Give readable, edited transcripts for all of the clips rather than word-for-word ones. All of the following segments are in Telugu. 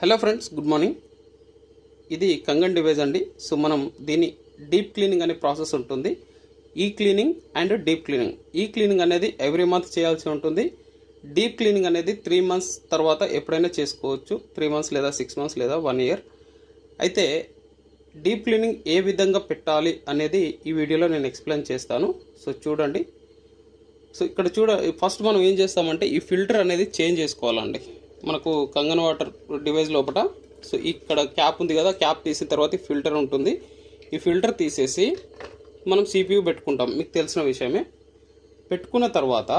Hello friends, good morning. ఇది కంగన్ డివైస్ అండి. సో మనం దీని డీప్ క్లీనింగ్ అనే ప్రాసెస్ ఉంటుంది. ఈ క్లీనింగ్ అండ్ డీప్ క్లీనింగ్. ఈ క్లీనింగ్ అనేది ఎవ్రీ మంత్ చేయాల్సి ఉంటుంది. డీప్ క్లీనింగ్ అనేది 3 months తర్వాత ఎప్పుడైనా చేసుకోవచ్చు. 3 months లేదా 6 months లేదా 1 year. అయితే డీప్ క్లీనింగ్ ఏ విధంగా పెట్టాలి అనేది ఈ వీడియోలో నేను ఎక్స్ప్లెయిన్ చేస్తాను. సో చూడండి. సో ఇక్కడ ఫస్ట్ మనం ఏం చేస్తామంటే ఈ ఫిల్టర్ అనేది చేంజ్ చేసుకోవాలండి. మనకు కంగన్ వాటర్ డివైస్ లోపల సో ఇక్కడ క్యాప్ ఉంది కదా, క్యాప్ తీసిన తర్వాత ఫిల్టర్ ఉంటుంది. ఈ ఫిల్టర్ తీసేసి మనం CPU పెట్టుకుంటాం, మీకు తెలిసిన విషయమే. పెట్టుకున్న తర్వాత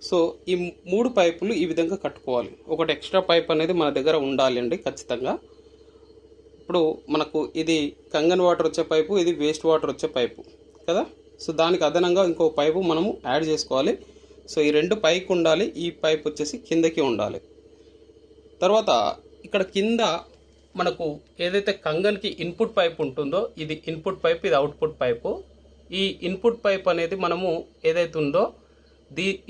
సో ఈ 3 పైపులు ఈ విధంగా కట్టుకోవాలి. ఒకటి ఎక్స్ట్రా పైప్ అనేది మన దగ్గర ఉండాలి అండి ఖచ్చితంగా. ఇప్పుడు మనకు ఇది కంగన్ వాటర్ వచ్చే పైపు, ఇది వేస్ట్ వాటర్ వచ్చే పైపు కదా. సో దానికి అదనంగా ఇంకో పైపు మనము యాడ్ చేసుకోవాలి. సో ఈ 2 పైకి ఉండాలి, ఈ పైప్ వచ్చేసి కిందకి ఉండాలి. తర్వాత ఇక్కడ కింద మనకు ఏదైతే కంగన్కి ఇన్పుట్ పైప్ ఉంటుందో ఇది ఇన్పుట్ పైప్, ఇది అవుట్పుట్ పైపు. ఈ ఇన్పుట్ పైప్ అనేది మనము ఏదైతే ఉందో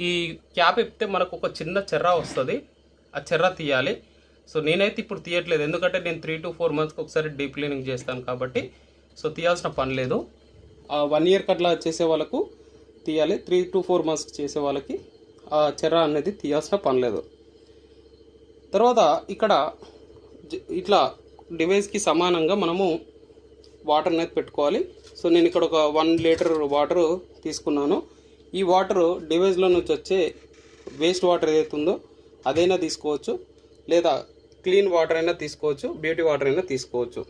ఈ క్యాప్ ఎప్పితే మనకు ఒక చిన్న చెర్ర వస్తుంది. ఆ చెర్ర తీయాలి. సో నేనైతే ఇప్పుడు తీయట్లేదు, ఎందుకంటే నేను 3 to 4 monthsకి ఒకసారి డీప్ క్లీనింగ్ చేస్తాను కాబట్టి సో తీయాల్సిన పని లేదు. 1 year అట్లా చేసే వాళ్ళకు తీయాలి. 3 to 4 monthsకి చేసే వాళ్ళకి ఆ చెర్ర అనేది తీయాల్సిన పని లేదు. తర్వాత ఇక్కడ ఇట్లా డివైస్కి సమానంగా మనము వాటర్ అనేది పెట్టుకోవాలి. సో నేను ఇక్కడ ఒక 1 liter వాటర్ తీసుకున్నాను. ఈ వాటర్ డివైస్లో నుంచి వచ్చే వేస్ట్ వాటర్ ఏదైతే ఉందో అదైనా తీసుకోవచ్చు, లేదా క్లీన్ వాటర్ అయినా తీసుకోవచ్చు, బ్యూటీ వాటర్ అయినా తీసుకోవచ్చు.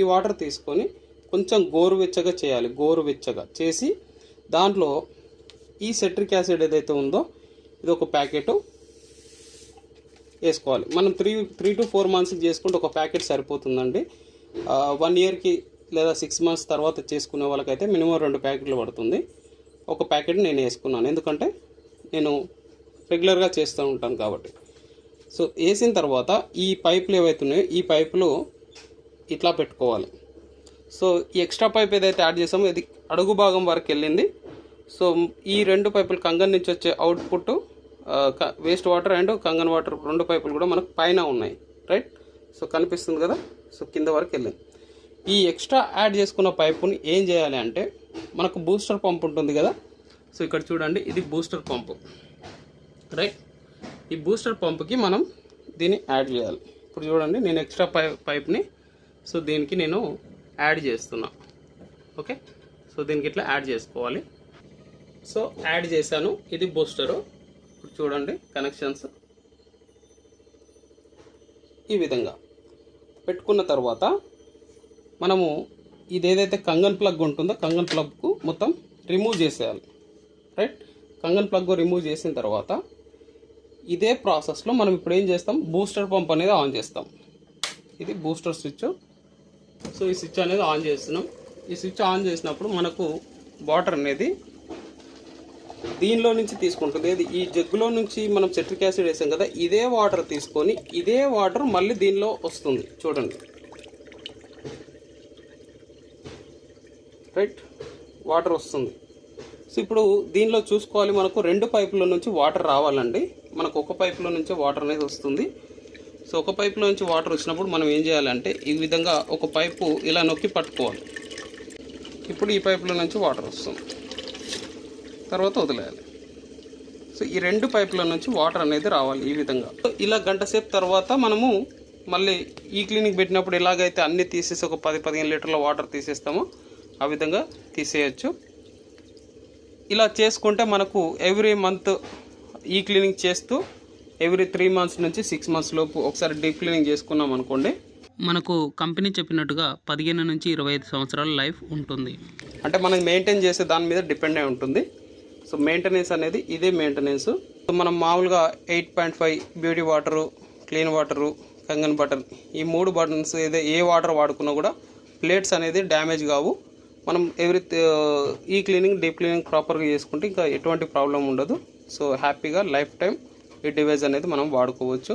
ఈ వాటర్ తీసుకొని కొంచెం గోరువెచ్చగా చేయాలి. గోరువెచ్చగా చేసి దాంట్లో ఈ సిట్రిక్ యాసిడ్ ఏదైతే ఉందో ఇది ఒక ప్యాకెట్ వేసుకోవాలి. మనం 3 to 4 monthsకి చేసుకుంటే ఒక ప్యాకెట్ సరిపోతుందండి. 1 yearకి లేదా 6 months తర్వాత చేసుకునే వాళ్ళకైతే మినిమం 2 ప్యాకెట్లు పడుతుంది. ఒక ప్యాకెట్ నేను వేసుకున్నాను, ఎందుకంటే నేను రెగ్యులర్గా చేస్తూ ఉంటాను కాబట్టి. సో వేసిన తర్వాత ఈ పైపులు ఏవైతే ఉన్నాయో ఈ పైపులు ఇట్లా పెట్టుకోవాలి. సో ఈ ఎక్స్ట్రా పైప్ ఏదైతే యాడ్ చేసామో ఇది అడుగు భాగం వరకు వెళ్ళింది. సో ఈ 2 పైపులు కంగన్ నుంచి వచ్చే output waste water and Kangen water 2 పైపులు కూడా మనకు పైన ఉన్నాయి, రైట్. సో కనిపిస్తుంది కదా. సో కింద వరకు వెళ్ళింది. ఈ ఎక్స్ట్రా యాడ్ చేసుకున్న పైపుని ఏం చేయాలి అంటే మనకు బూస్టర్ పంప్ ఉంటుంది కదా. సో ఇక్కడ చూడండి, ఇది బూస్టర్ పంపు, రైట్. ఈ బూస్టర్ పంపుకి మనం దీన్ని యాడ్ చేయాలి. ఇప్పుడు చూడండి, నేను ఎక్స్ట్రా పైప్ని సో దీనికి నేను యాడ్ చేస్తున్నా. ఓకే, సో దీనికి ఇట్లా యాడ్ చేసుకోవాలి. సో యాడ్ చేశాను. ఇది బూస్టరు. ఇప్పుడు చూడండి కనెక్షన్స్ ఈ విధంగా పెట్టుకున్న తర్వాత మనము ఇదేదైతే కంగన్ ప్లగ్ ఉంటుందో కంగన్ ప్లగ్కు మొత్తం రిమూవ్ చేసేయాలి, రైట్. కంగన్ ప్లగ్ రిమూవ్ చేసిన తర్వాత ఇదే ప్రాసెస్లో మనం ఇప్పుడు ఏం చేస్తాం, బూస్టర్ పంప్ అనేది ఆన్ చేస్తాం. ఇది బూస్టర్ స్విచ్. సో ఈ స్విచ్ అనేది ఆన్ చేస్తున్నాం. ఈ స్విచ్ ఆన్ చేసినప్పుడు మనకు వాటర్ అనేది దీనిలో నుంచి తీసుకుంటుంది. ఈ జగ్గులో నుంచి మనం సిట్రిక్ యాసిడ్ వేసాం కదా, ఇదే వాటర్ తీసుకొని ఇదే వాటర్ మళ్ళీ దీనిలో వస్తుంది. చూడండి, రైట్, వాటర్ వస్తుంది. సో ఇప్పుడు దీనిలో చూసుకోవాలి, మనకు 2 పైపుల నుంచి వాటర్ రావాలండి. మనకు ఒక పైపులో నుంచే వాటర్ అనేది వస్తుంది. సో ఒక పైపులో నుంచి వాటర్ వచ్చినప్పుడు మనం ఏం చేయాలంటే ఈ విధంగా ఒక పైపు ఇలా నొక్కి పట్టుకోవాలి. ఇప్పుడు ఈ పైపులో నుంచి వాటర్ వస్తుంది, తర్వాత వదిలేయాలి. సో ఈ 2 పైపుల నుంచి వాటర్ అనేది రావాలి ఈ విధంగా. ఇలా గంట సేపు తర్వాత మనము మళ్ళీ ఈ క్లినిక్ పెట్టినప్పుడు ఎలాగైతే అన్నీ తీసేసి ఒక 10-15 లీటర్ల వాటర్ తీసేస్తామో ఆ విధంగా తీసేయచ్చు. ఇలా చేసుకుంటే మనకు ఎవ్రీ మంత్ ఈ క్లీనింగ్ చేస్తూ ఎవ్రీ 3 months నుంచి 6 months లోపు ఒకసారి డీప్ క్లీనింగ్ చేసుకున్నాం అనుకోండి, మనకు కంపెనీ చెప్పినట్టుగా 15 నుంచి 25 సంవత్సరాల లైఫ్ ఉంటుంది. అంటే మనం మెయింటైన్ చేసే దాని మీద డిపెండ్ అయి ఉంటుంది. సో మెయింటెనెన్స్ అనేది ఇదే మెయింటెనెన్స్. సో మనం మామూలుగా 8.5 beauty water, clean water, Kangen button, ఈ 3 బటన్స్ ఏ వాటర్ వాడుకున్నా కూడా ప్లేట్స్ అనేది డ్యామేజ్ కావు. మనం ఈ క్లీనింగ్ డీప్ క్లీనింగ్ ప్రాపర్గా చేసుకుంటే ఇంకా ఎటువంటి ప్రాబ్లం ఉండదు. సో హ్యాపీగా లైఫ్ టైం ఈ డివైస్ అనేది మనం వాడుకోవచ్చు.